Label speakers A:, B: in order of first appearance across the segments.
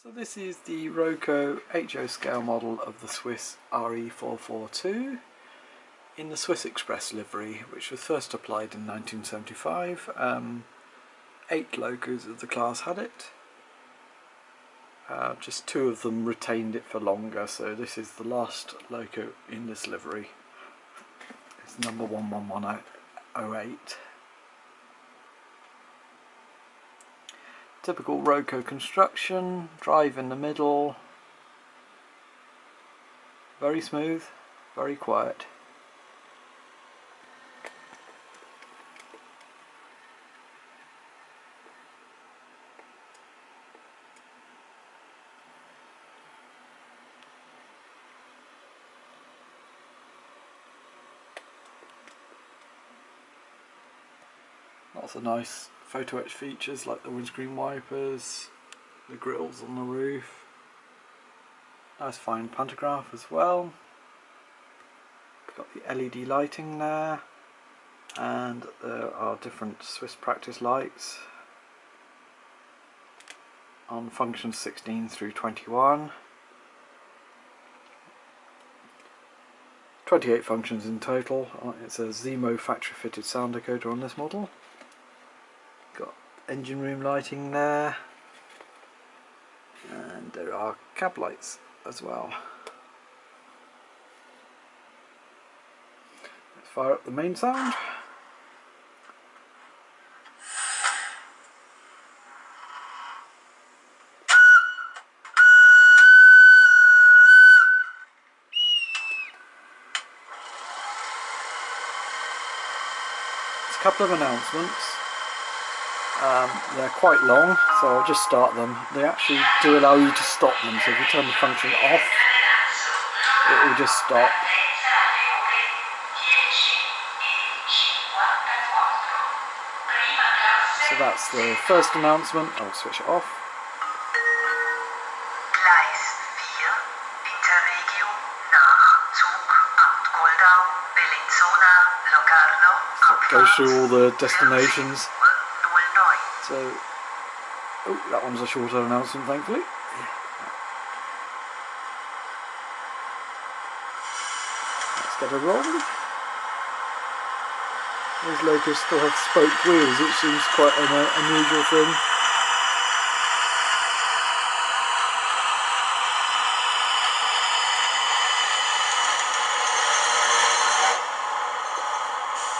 A: So this is the Roco HO scale model of the Swiss Re4 in the Swiss Express livery, which was first applied in 1975. 8 locos of the class had it. Just 2 of them retained it for longer, so this is the last loco in this livery. It's number 11108. Typical Roco construction, drive in the middle, very smooth, very quiet. Lots of nice photo etch features like the windscreen wipers, the grills on the roof. Nice fine pantograph as well. Got the LED lighting there, and there are different Swiss practice lights on functions 16 through 21. 28 functions in total. It's a Zemo factory fitted sound decoder on this model. Got engine room lighting there, and there are cab lights as well. Let's fire up the main sound. There's a couple of announcements. They're quite long, so I'll just start them. They actually do allow you to stop them, so if you turn the function off, it will just stop. So that's the first announcement. I'll switch it off. So it goes through all the destinations. So, oh, that one's a shorter announcement, thankfully. Let's get it rolling. These locos still have spoked wheels, which seems quite an unusual thing.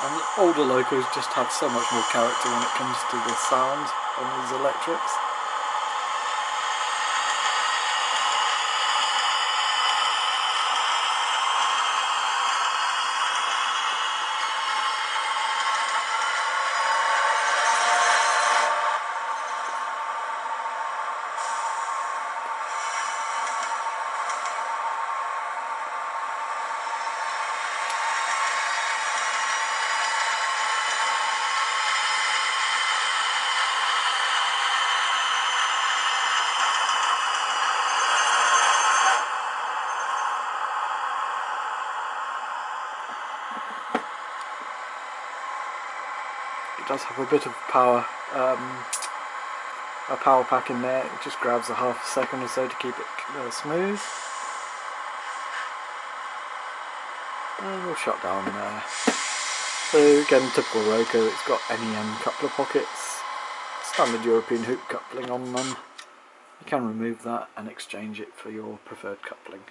A: And the older locos just have so much more character when it comes to the sound on these electrics. It does have a bit of power, a power pack in there. It just grabs a half a second or so to keep it smooth. And we'll shut down there. So again, typical Roco, it's got NEM coupler pockets, standard European hoop coupling on them. You can remove that and exchange it for your preferred coupling.